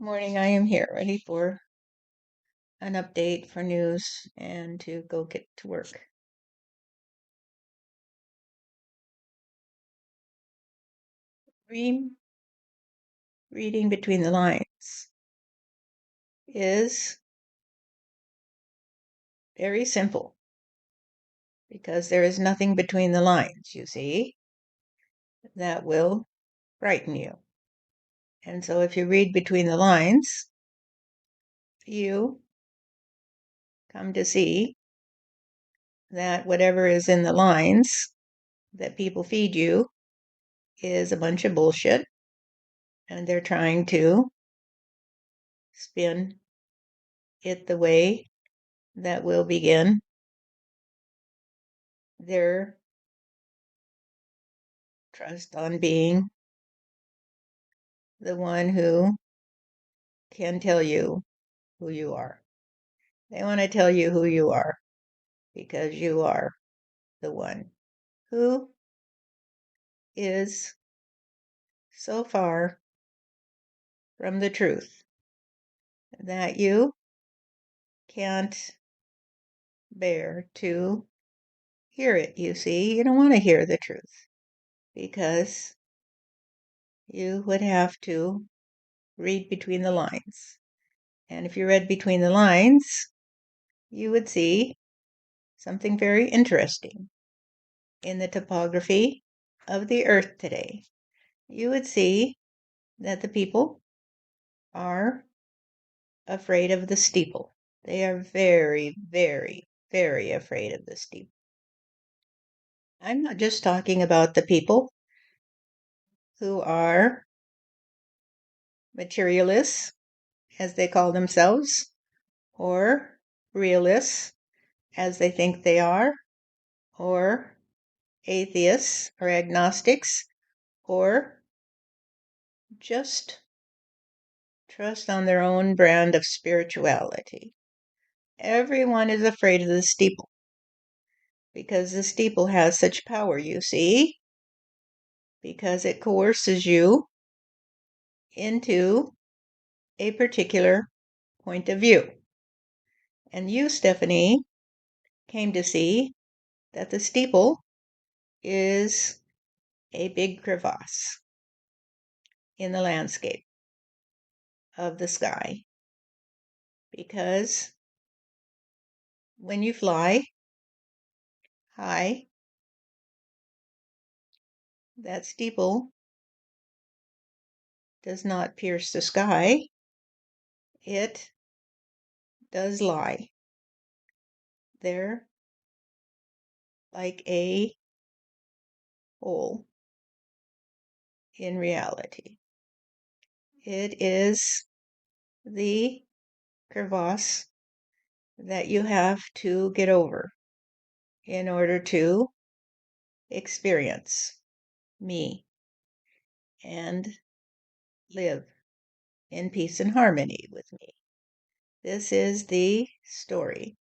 Morning, I am here, ready for an update for news and to go get to work. Reading between the lines is very simple because there is nothing between the lines, you see, that will frighten you. And so if you read between the lines, you come to see that whatever is in the lines that people feed you is a bunch of bullshit, and they're trying to spin it the way that will begin their trust on being the one who can tell you who you are. They want to tell you who you are because you are the one who is so far from the truth that you can't bear to hear it. You see, you don't want to hear the truth because you would have to read between the lines. And if you read between the lines, you would see something very interesting in the topography of the earth today. You would see that the people are afraid of the steeple. They are very, very, very afraid of the steeple. I'm not just talking about the people who are materialists, as they call themselves, or realists, as they think they are, or atheists or agnostics, or just trust on their own brand of spirituality. Everyone is afraid of the steeple because the steeple has such power, you see, because it coerces you into a particular point of view. And you, Stephanie, came to see that the steeple is a big crevasse in the landscape of the sky because when you fly high, that steeple does not pierce the sky, it does lie there like a hole in reality. It is the crevasse that you have to get over in order to experience me and live in peace and harmony with me. This is the story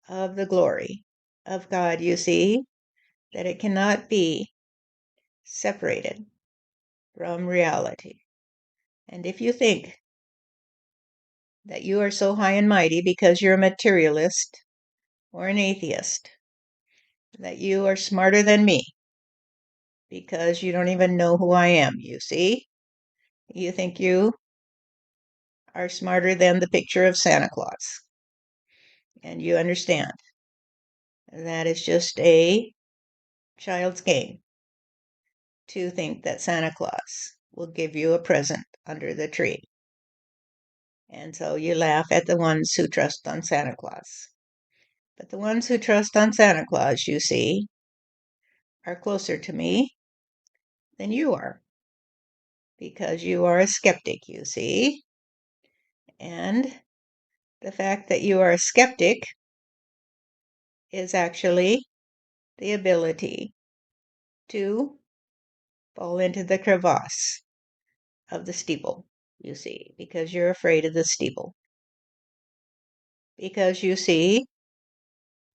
of the glory of God, you see, that it cannot be separated from reality. And if you think that you are so high and mighty because you're a materialist or an atheist, that you are smarter than me because you don't even know who I am, you see? You think you are smarter than the picture of Santa Claus. And you understand that is just a child's game to think that Santa Claus will give you a present under the tree. And so you laugh at the ones who trust on Santa Claus. But the ones who trust on Santa Claus, you see, are closer to me than you are because you are a skeptic, you see. And the fact that you are a skeptic is actually the ability to fall into the crevasse of the steeple, you see, because you're afraid of the steeple. Because you see,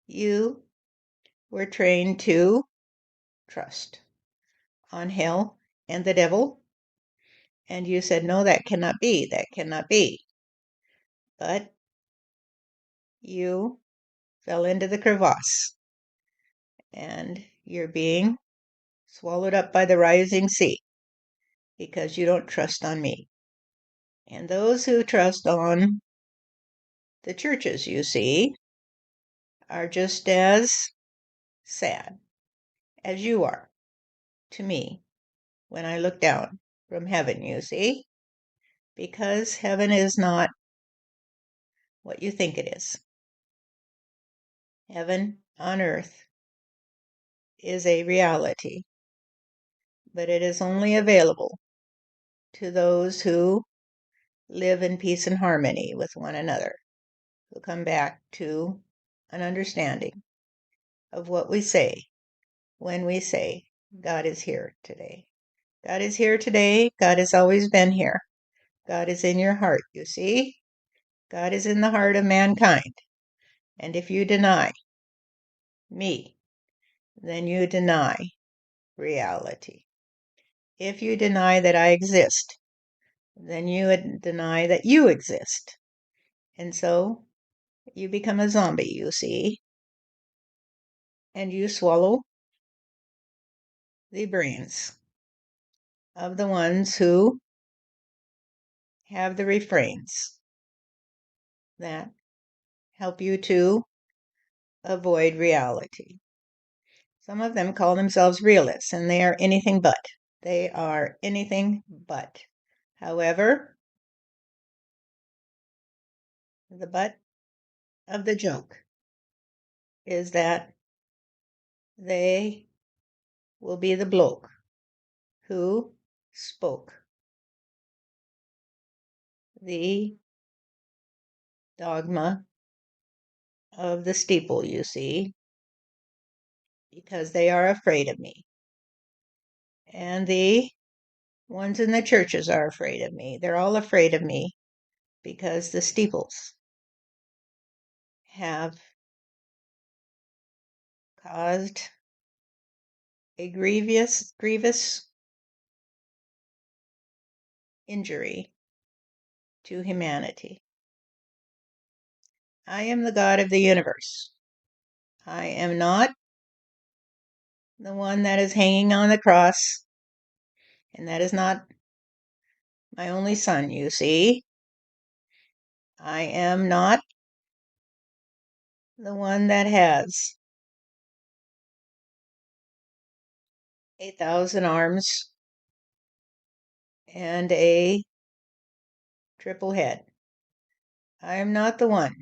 you were trained to trust on hell and the devil And you said, no, that cannot be. That cannot be. But you fell into the crevasse and you're being swallowed up by the rising sea because you don't trust on me. And those who trust on the churches, you see, are just as sad as you are to me when I look down from heaven, you see, because heaven is not what you think it is. Heaven on earth is a reality, but it is only available to those who live in peace and harmony with one another, who come back to an understanding of what we say when we say, God is here today. God is here today. God has always been here. God is in your heart, you see. God is in the heart of mankind. And if you deny me, then you deny reality. If you deny that I exist, then you deny that you exist. And so you become a zombie, you see, and you swallow the brains of the ones who have the refrains that help you to avoid reality. Some of them call themselves realists, and they are anything but. They are anything but. However, the butt of the joke is that they will be the bloke who spoke the dogma of the steeple, you see, because they are afraid of me. And the ones in the churches are afraid of me. They're all afraid of me because the steeples have caused a grievous injury to humanity. I am the God of the universe. I am not the one that is hanging on the cross, and that is not my only son, you see. I am not the one that has 8,000 arms and a triple head. I am not the one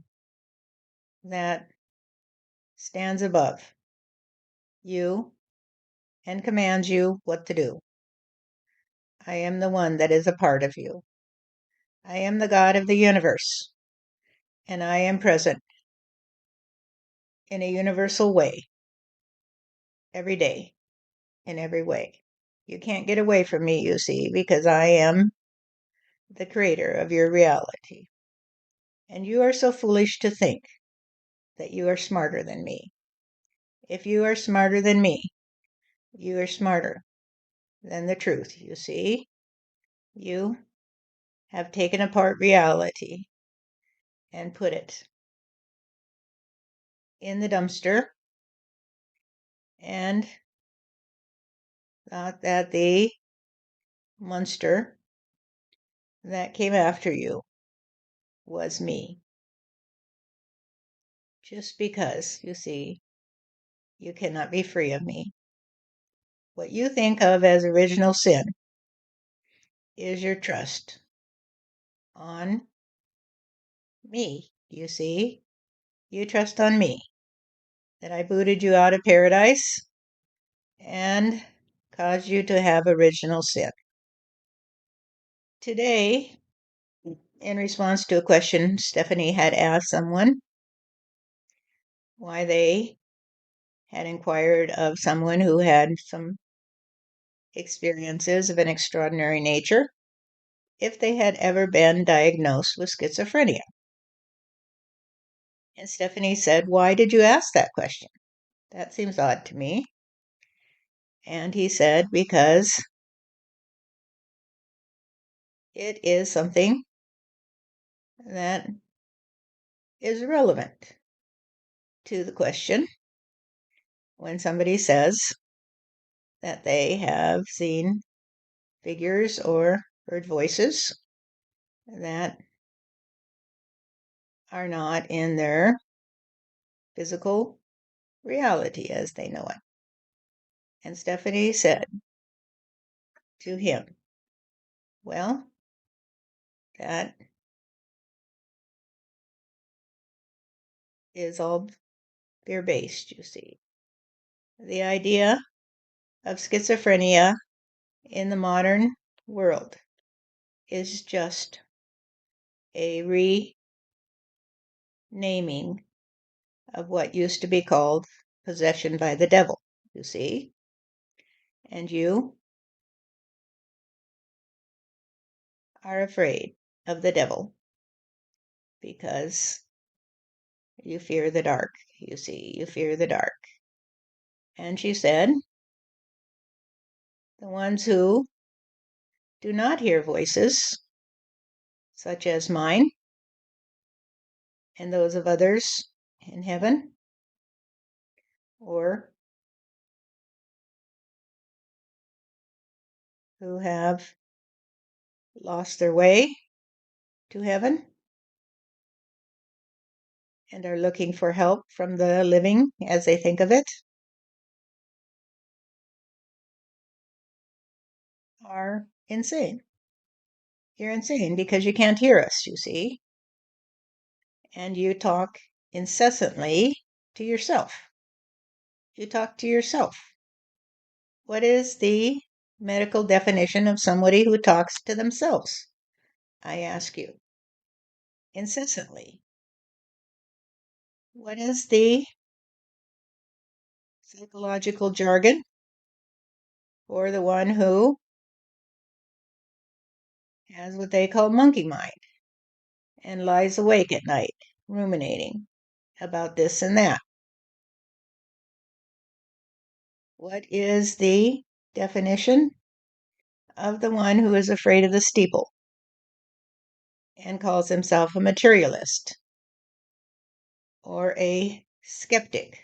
that stands above you and commands you what to do. I am the one that is a part of you. I am the God of the universe, and I am present in a universal way every day, in every way. You can't get away from me, you see, because I am the creator of your reality. And you are so foolish to think that you are smarter than me. If you are smarter than me, you are smarter than the truth, you see. You have taken apart reality and put it in the dumpster and thought that the monster that came after you was me. Just because, you see, you cannot be free of me. What you think of as original sin is your trust on me, you see. You trust on me that I booted you out of paradise and caused you to have original sin. Today, in response to a question Stephanie had asked someone, why they had inquired of someone who had some experiences of an extraordinary nature, if they had ever been diagnosed with schizophrenia. And Stephanie said, why did you ask that question? That seems odd to me. And he said, because It is something that is relevant to the question when somebody says that they have seen figures or heard voices that are not in their physical reality as they know it. And Stephanie said to him, well, that is all fear-based, you see. The idea of schizophrenia in the modern world is just a renaming of what used to be called possession by the devil, you see. And you are afraid of the devil because you fear the dark, you see. You fear the dark. And she said, the ones who do not hear voices, such as mine and those of others in heaven, or who have lost their way to heaven and are looking for help from the living as they think of it, are insane. You're insane because you can't hear us, you see, and you talk incessantly to yourself. You talk to yourself. What is the medical definition of somebody who talks to themselves? I ask you, incessantly. What is the psychological jargon for the one who has what they call monkey mind and lies awake at night ruminating about this and that? What is the definition of the one who is afraid of the steeple and calls himself a materialist or a skeptic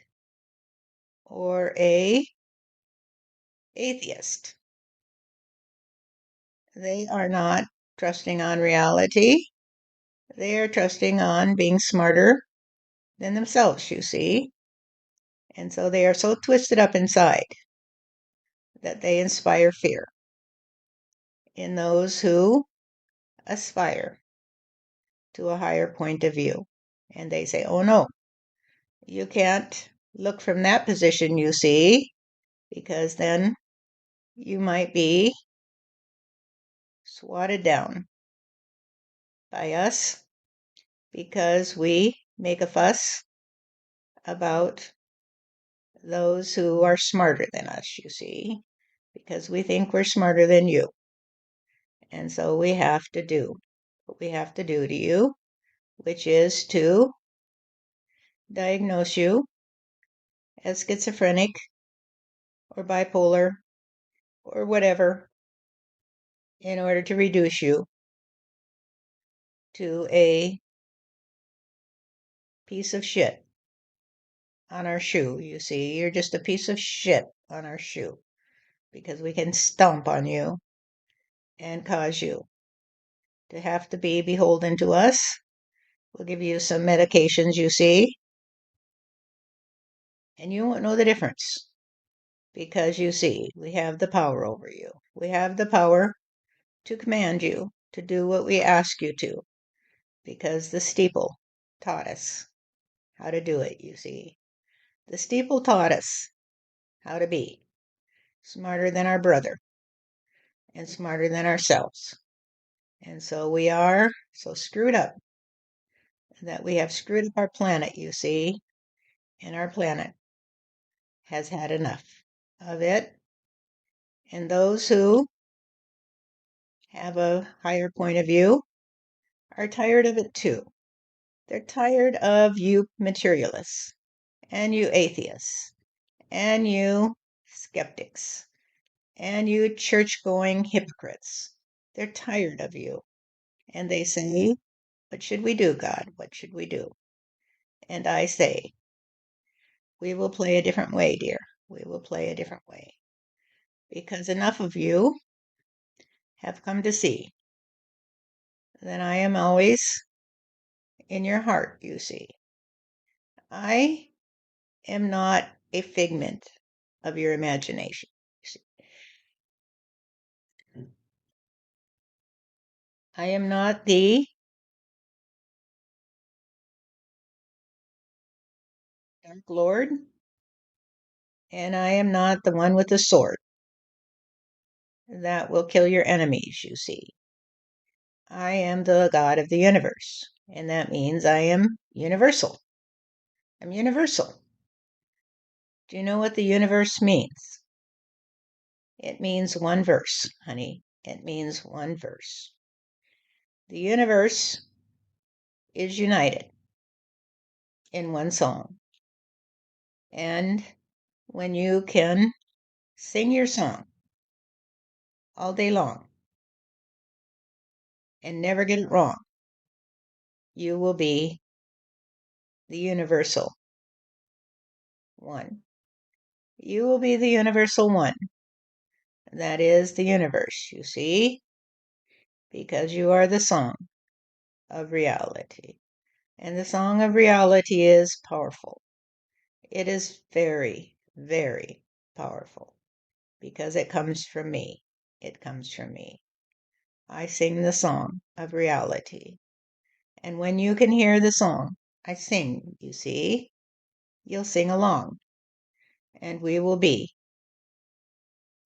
or a atheist? They are not trusting on reality. They are trusting on being smarter than themselves, you see. And so they are so twisted up inside that they inspire fear in those who aspire to a higher point of view. And they say, oh no, you can't look from that position, you see, because then you might be swatted down by us because we make a fuss about those who are smarter than us, you see, because we think we're smarter than you. And so we have to do what we have to do to you, which is to diagnose you as schizophrenic or bipolar or whatever in order to reduce you to a piece of shit on our shoe. You see, you're just a piece of shit on our shoe because we can stomp on you and cause you to have to be beholden to us. We'll give you some medications, you see, and you won't know the difference because you see, we have the power over you. We have the power to command you to do what we ask you to because the steeple taught us how to do it, you see. The steeple taught us how to be smarter than our brother and smarter than ourselves. And so we are so screwed up that we have screwed up our planet, you see, and our planet has had enough of it. And those who have a higher point of view are tired of it too. They're tired of you materialists and you atheists and you skeptics and you church going hypocrites They're tired of you. And they say, "What should we do, God? What should we do?" And I say, "We will play a different way, dear. We will play a different way. Because enough of you have come to see that I am always in your heart, you see. I am not a figment of your imagination. I am not the Dark Lord, and I am not the one with the sword that will kill your enemies, you see. I am the God of the universe, and that means I am universal. I'm universal. Do you know what the universe means? It means one verse, honey. It means one verse. The universe is united in one song. And when you can sing your song all day long and never get it wrong, you will be the universal one. You will be the universal one. That is the universe, you see, because you are the song of reality. And the song of reality is powerful. It is very, very powerful because it comes from me. It comes from me. I sing the song of reality. And when you can hear the song I sing, you see, you'll sing along. And we will be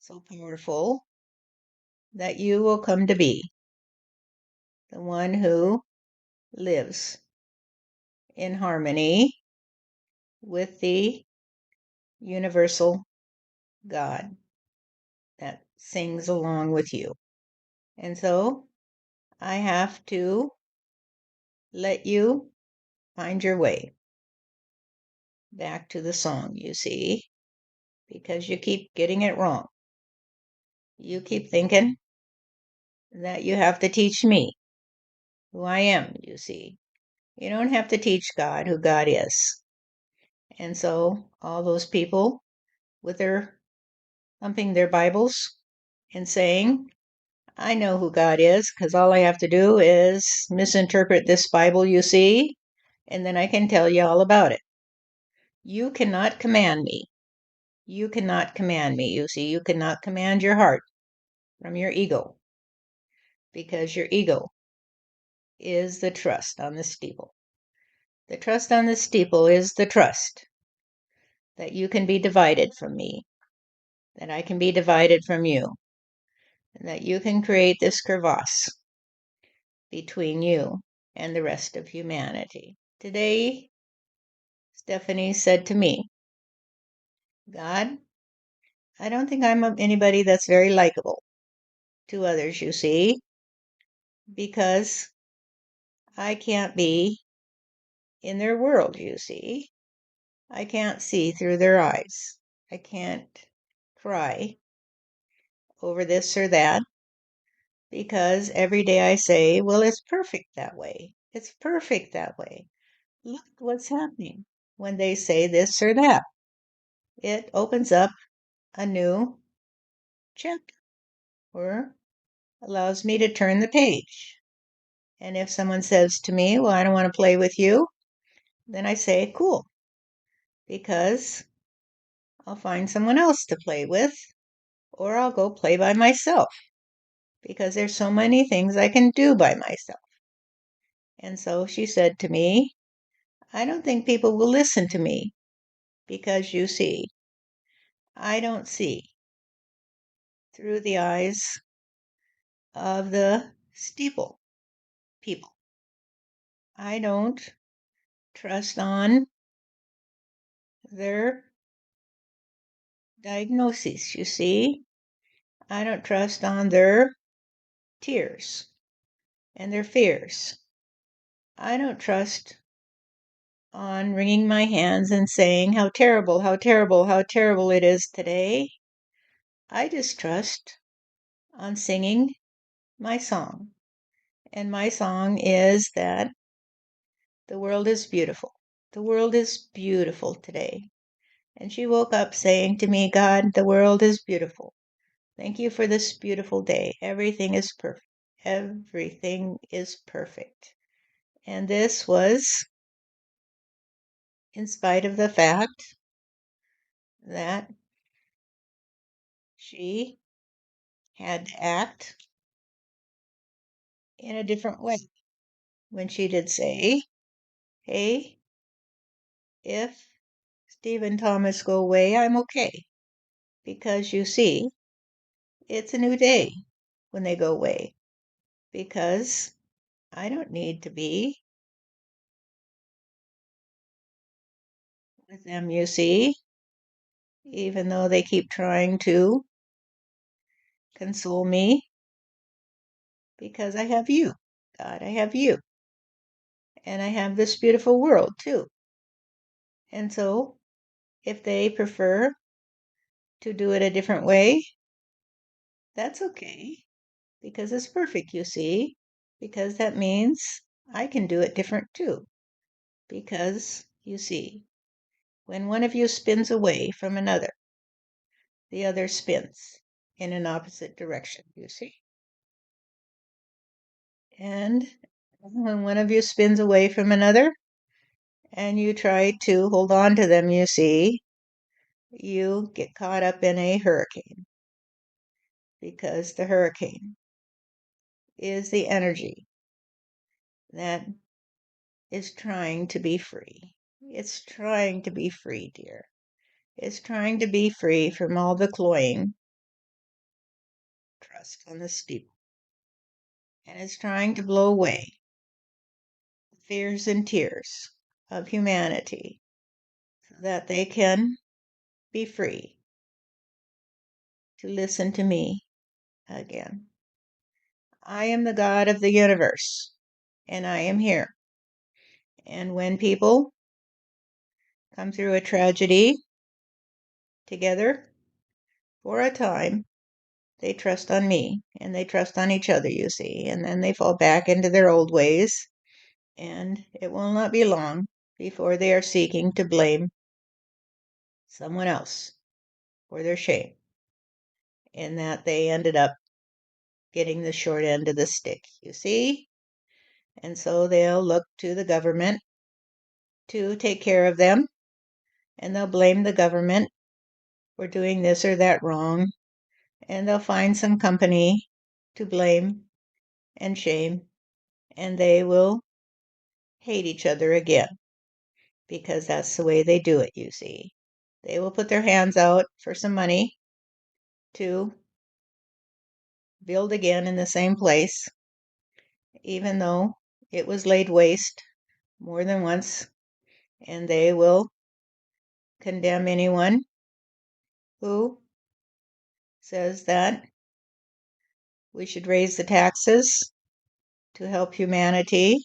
so powerful that you will come to be the one who lives in harmony with the universal God that sings along with you. And so I have to let you find your way back to the song, you see, because you keep getting it wrong. You keep thinking that you have to teach me who I am, you see. You don't have to teach God who God is. And so all those people with their thumping their Bibles and saying, "I know who God is because all I have to do is misinterpret this Bible, you see, and then I can tell you all about it." You cannot command me. You cannot command me, you see. You cannot command your heart from your ego because your ego is the trust on the steeple. The trust on the steeple is the trust that you can be divided from me, that I can be divided from you, and that you can create this crevasse between you and the rest of humanity. Today, Stephanie said to me, "God, I don't think I'm anybody that's very likable to others, you see, because I can't be in their world, you see. I can't see through their eyes. I can't cry over this or that because every day I say, well, it's perfect that way. It's perfect that way. Look what's happening when they say this or that. It opens up a new chapter or allows me to turn the page. And if someone says to me, well, I don't want to play with you, then I say, cool, because I'll find someone else to play with, or I'll go play by myself, because there's so many things I can do by myself. And so she said to me, I don't think people will listen to me, because you see, I don't see through the eyes of the steeple people. I don't trust on their diagnoses, you see. I don't trust on their tears and their fears. I don't trust on wringing my hands and saying how terrible, how terrible, how terrible it is today. I just trust on singing my song. And my song is that the world is beautiful. The world is beautiful today. And she woke up saying to me, God, the world is beautiful. Thank you for this beautiful day. Everything is perfect. Everything is perfect. And this was in spite of the fact that she had to act in a different way when she did say, hey, if Steve and Thomas go away, I'm okay. Because you see, it's a new day when they go away. Because I don't need to be with them, you see, even though they keep trying to console me, because I have you, God, I have you. And I have this beautiful world too. And so if they prefer to do it a different way, that's okay, because it's perfect, you see, because that means I can do it different too. Because, you see, when one of you spins away from another, the other spins in an opposite direction, you see. And when one of you spins away from another and you try to hold on to them, you see, you get caught up in a hurricane because the hurricane is the energy that is trying to be free. It's trying to be free, dear. It's trying to be free from all the cloying trust on the steeple. And it's trying to blow away the fears and tears of humanity so that they can be free to listen to me again. I am the God of the universe, and I am here. And when people come through a tragedy together for a time, they trust on me and they trust on each other, you see, and then they fall back into their old ways. And it will not be long before they are seeking to blame someone else for their shame, in that they ended up getting the short end of the stick, you see? And so they'll look to the government to take care of them, and they'll blame the government for doing this or that wrong, and they'll find some company to blame and shame, and they will hate each other again, because that's the way they do it, you see. They will put their hands out for some money to build again in the same place, even though it was laid waste more than once, and they will condemn anyone who says that we should raise the taxes to help humanity,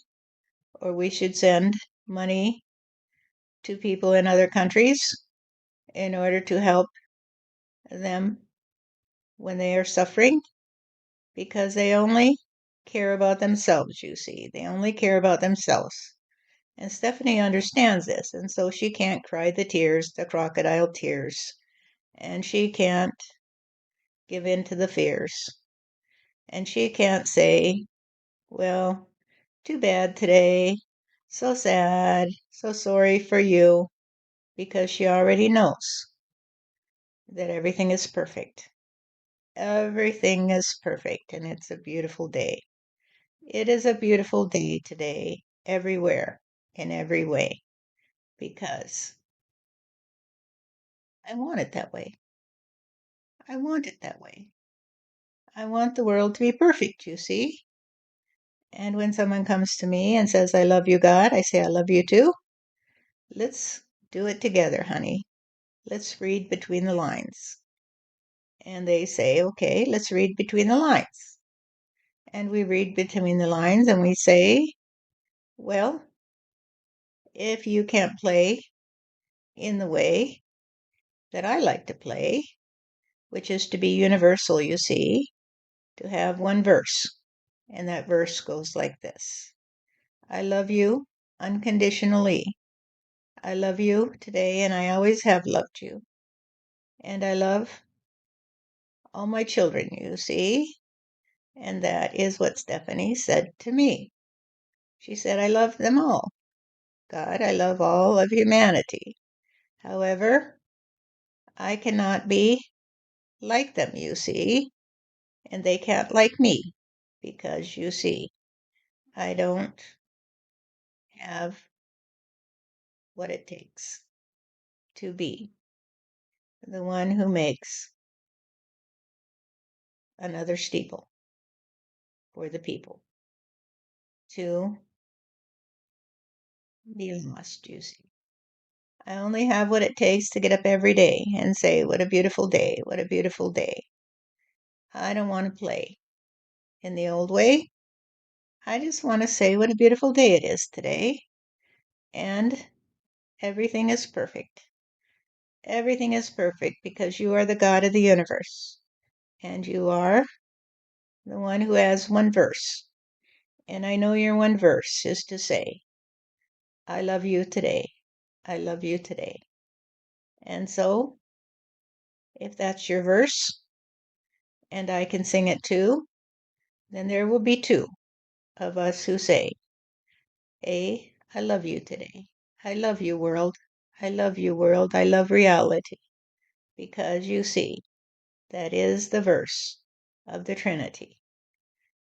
or we should send money to people in other countries in order to help them when they are suffering, because they only care about themselves, you see. They only care about themselves. And Stephanie understands this, and so she can't cry the tears, the crocodile tears, and she can't give in to the fears. And she can't say, well, too bad today, so sad, so sorry for you, because she already knows that everything is perfect. Everything is perfect, and it's a beautiful day. It is a beautiful day today, everywhere, in every way, because I want it that way. I want it that way. I want the world to be perfect, you see. And when someone comes to me and says, I love you, God, I say, I love you too. Let's do it together, honey. Let's read between the lines. And they say, okay, let's read between the lines. And we read between the lines and we say, well, if you can't play in the way that I like to play, which is to be universal, you see, to have one verse. And that verse goes like this: I love you unconditionally. I love you today, and I always have loved you. And I love all my children, you see. And that is what Stephanie said to me. She said, I love them all. God, I love all of humanity. However, I cannot be like them, you see, and they can't like me because, you see, I don't have what it takes to be the one who makes another steeple for the people, to be lost, you see. I only have what it takes to get up every day and say, what a beautiful day, what a beautiful day. I don't want to play in the old way. I just want to say what a beautiful day it is today. And everything is perfect. Everything is perfect because you are the God of the universe. And you are the one who has one verse. And I know your one verse is to say, I love you today. I love you today. And so, if that's your verse, and I can sing it too, then there will be two of us who say, I love you today. I love you, world. I love you, world. I love reality. Because you see, that is the verse of the Trinity.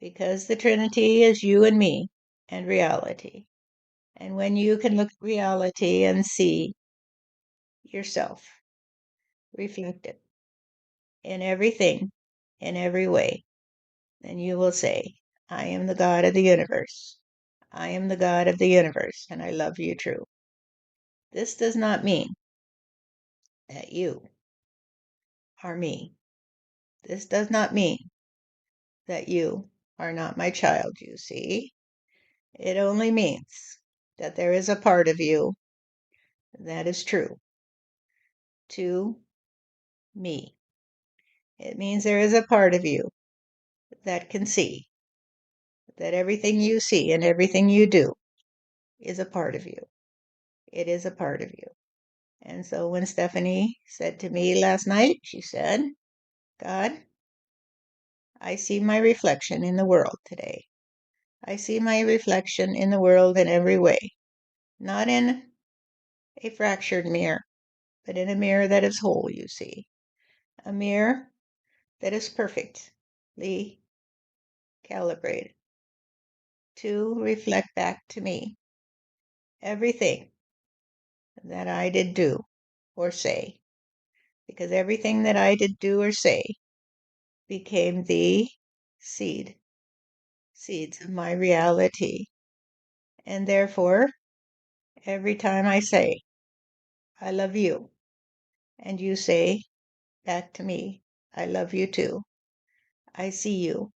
Because the Trinity is you and me and reality. And when you can look at reality and see yourself reflected in everything, in every way, then you will say, I am the God of the universe. I am the God of the universe, and I love you true. This does not mean that you are me. This does not mean that you are not my child, you see. It only means that there is a part of you that is true to me. It means there is a part of you that can see that everything you see and everything you do is a part of you. It is a part of you. And so when Stephanie said to me last night, she said, God, I see my reflection in the world today. I see my reflection in the world in every way, not in a fractured mirror, but in a mirror that is whole, you see. A mirror that is perfectly calibrated to reflect back to me everything that I did do or say, because everything that I did do or say became the seeds of my reality. And therefore, every time I say, I love you, and you say back to me, I love you too, I see you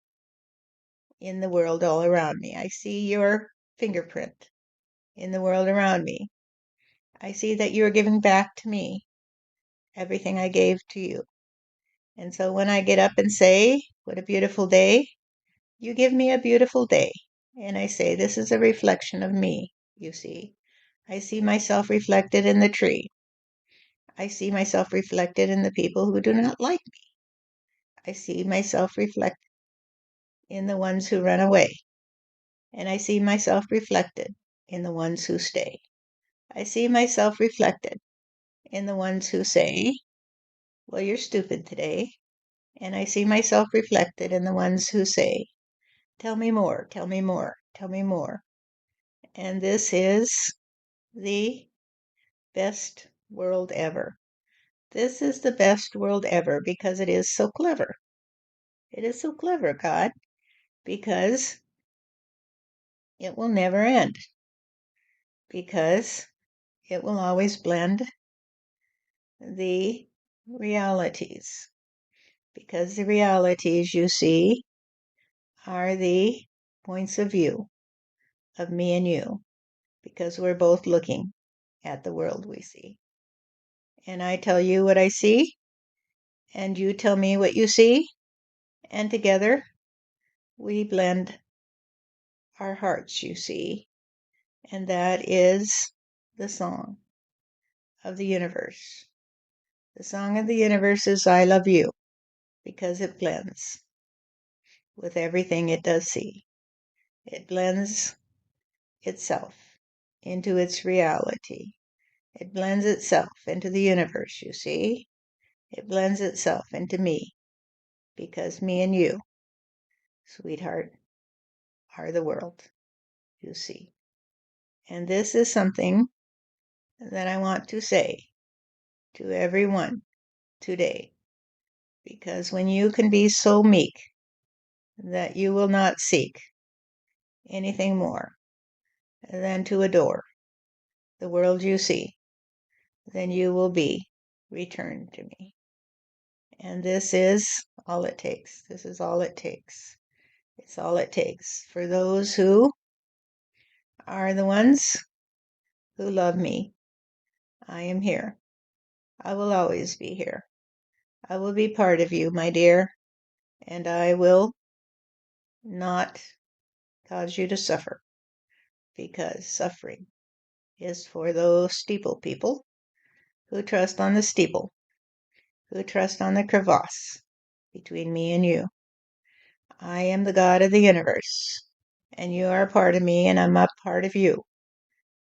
in the world all around me. I see your fingerprint in the world around me. I see that you are giving back to me everything I gave to you. And so when I get up and say, what a beautiful day, you give me a beautiful day. And I say, this is a reflection of me, you see. I see myself reflected in the tree. I see myself reflected in the people who do not like me. I see myself reflected in the ones who run away. And I see myself reflected in the ones who stay. I see myself reflected in the ones who say, well, you're stupid today. And I see myself reflected in the ones who say, tell me more, tell me more, tell me more. And this is the best world ever. This is the best world ever because it is so clever. It is so clever, God, because it will never end, because it will always blend the realities, because the realities you see are the points of view of me and you, because we're both looking at the world we see. And I tell you what I see, and you tell me what you see, and together we blend our hearts, you see, and that is the song of the universe. The song of the universe is I love you because it blends with everything it does see. It blends itself into its reality. It blends itself into the universe, you see. It blends itself into me because me and you, sweetheart, are the world, you see. And this is something that I want to say to everyone today, because when you can be so meek that you will not seek anything more than to adore the world you see, then you will be returned to me. And this is all it takes. This is all it takes. It's all it takes for those who are the ones who love me. I am here. I will always be here. I will be part of you, my dear, and I will not cause you to suffer, because suffering is for those steeple people who trust on the steeple, who trust on the crevasse between me and you. I am the God of the universe, and you are a part of me, and I'm a part of you.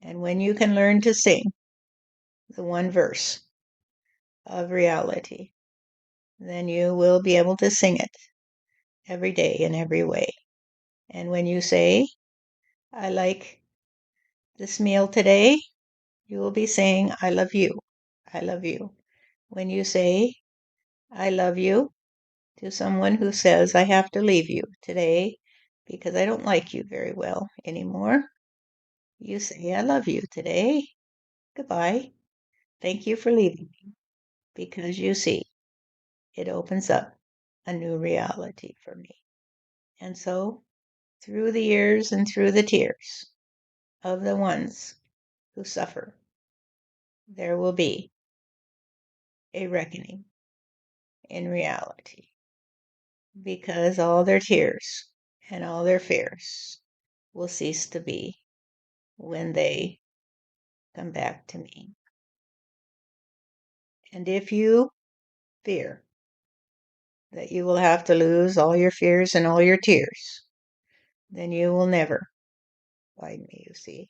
And when you can learn to sing the one verse of reality, then you will be able to sing it every day in every way. And when you say, I like this meal today, you will be saying, I love you. I love you. When you say, I love you to someone who says, I have to leave you today because I don't like you very well anymore, you say, I love you today. Goodbye. Thank you for leaving me, because you see, it opens up a new reality for me. And so, through the years and through the tears of the ones who suffer, there will be a reckoning in reality, because all their tears and all their fears will cease to be when they come back to me. And if you fear that you will have to lose all your fears and all your tears, then you will never find me, you see.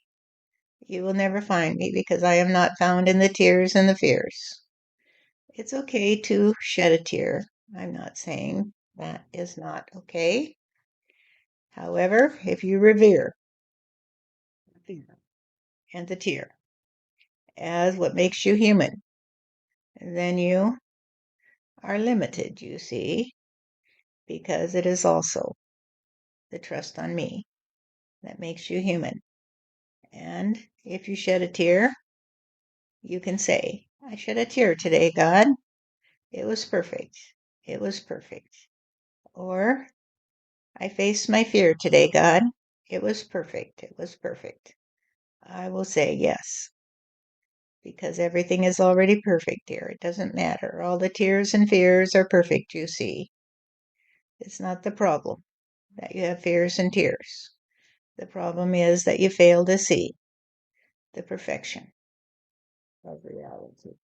You will never find me, because I am not found in the tears and the fears. It's okay to shed a tear. I'm not saying that is not okay. However, if you revere the fear and the tear as what makes you human, then you are limited, you see, because it is also the trust on me that makes you human. And if you shed a tear, you can say, I shed a tear today, God. It was perfect. It was perfect. Or, I faced my fear today, God. It was perfect. It was perfect. I will say yes, because everything is already perfect here. It doesn't matter. All the tears and fears are perfect, you see. It's not the problem that you have fears and tears. The problem is that you fail to see the perfection of reality.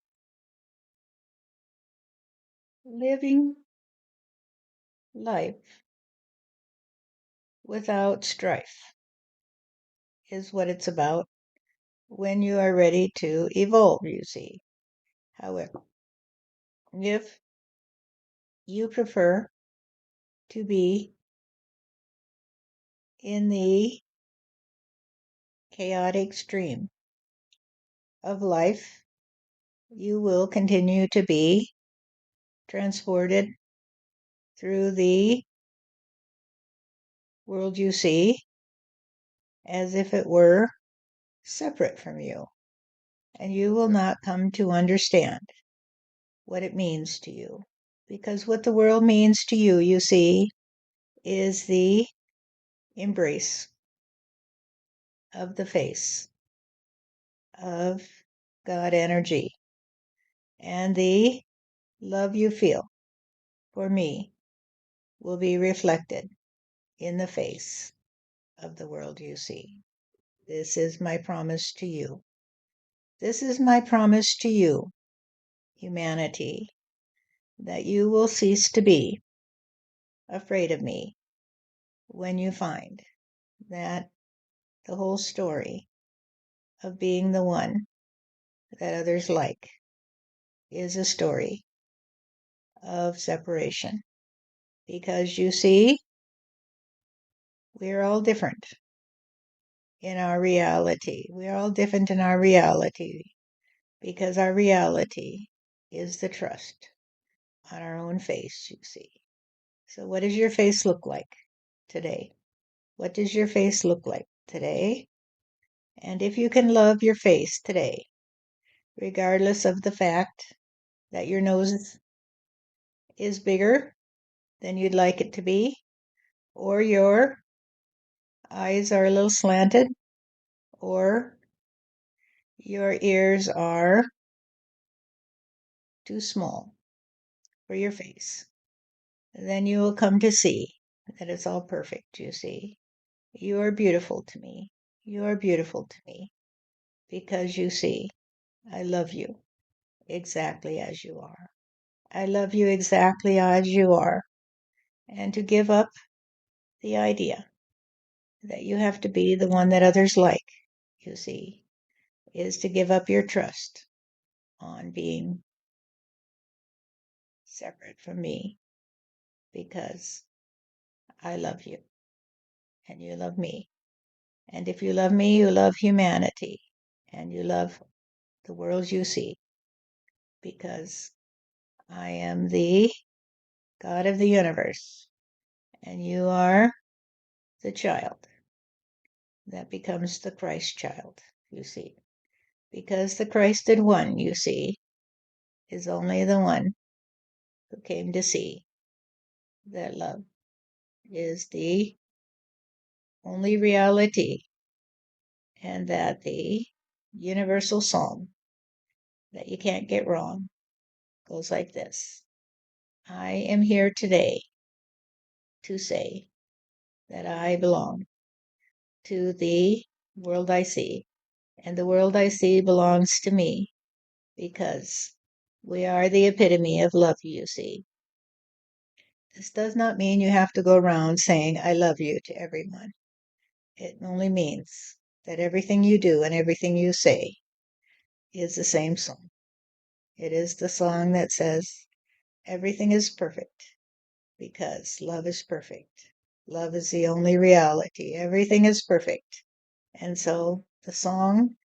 Living life without strife is what it's about when you are ready to evolve, you see. However, if you prefer to be in the chaotic stream of life, you will continue to be transported through the world you see as if it were separate from you, and you will not come to understand what it means to you. Because what the world means to you, you see, is the embrace of the face of God energy, and the love you feel for me will be reflected in the face of the world you see. This is my promise to you. This is my promise to you, humanity, that you will cease to be afraid of me when you find that the whole story of being the one that others like is a story of separation. Because you see, we're all different in our reality. We're all different in our reality because our reality is the trust on our own face, you see. So, what does your face look like today? What does your face look like today? And if you can love your face today, regardless of the fact that your nose is bigger than you'd like it to be, or your eyes are a little slanted, or your ears are too small for your face, then you will come to see that it's all perfect, you see. You are beautiful to me. You are beautiful to me because you see, I love you exactly as you are. I love you exactly as you are. And to give up the idea that you have to be the one that others like, you see, is to give up your trust on being separate from me because I love you and you love me. And if you love me, you love humanity and you love the world you see because I am the God of the universe and you are the child that becomes the Christ child, you see. Because the Christed one, you see, is only the one who came to see that love is the only reality and that the universal song that you can't get wrong goes like this. I am here today to say that I belong to the world I see, and the world I see belongs to me because we are the epitome of love, you see. This does not mean you have to go around saying, I love you to everyone. It only means that everything you do and everything you say is the same song. It is the song that says, everything is perfect because love is perfect. Love is the only reality. Everything is perfect. And so the song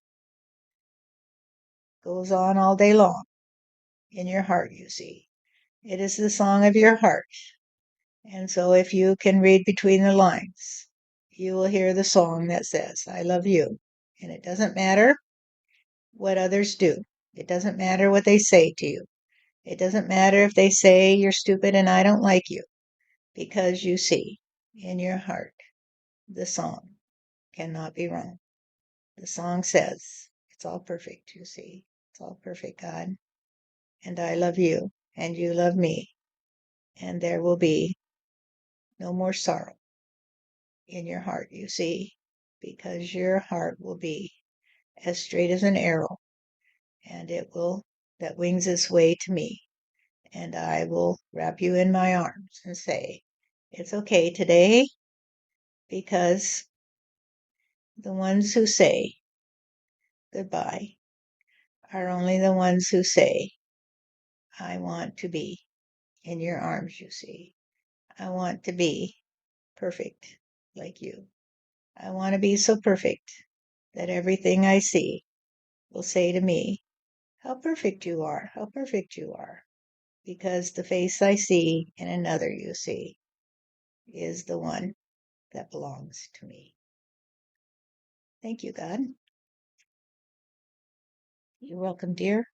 goes on all day long in your heart, you see. It is the song of your heart. And so if you can read between the lines, you will hear the song that says, I love you. And it doesn't matter what others do. It doesn't matter what they say to you. It doesn't matter if they say you're stupid and I don't like you, because you see in your heart the song cannot be wrong. The song says, it's all perfect, you see. It's all perfect, God. And I love you, and you love me. And there will be no more sorrow in your heart, you see, because your heart will be as straight as an arrow, and it will, that wings its way to me. And I will wrap you in my arms and say, it's okay today, because the ones who say goodbye are only the ones who say, I want to be in your arms, you see. I want to be perfect like you. I want to be so perfect that everything I see will say to me, how perfect you are, how perfect you are. Because the face I see in another, you see, is the one that belongs to me. Thank you, God. You're welcome, dear.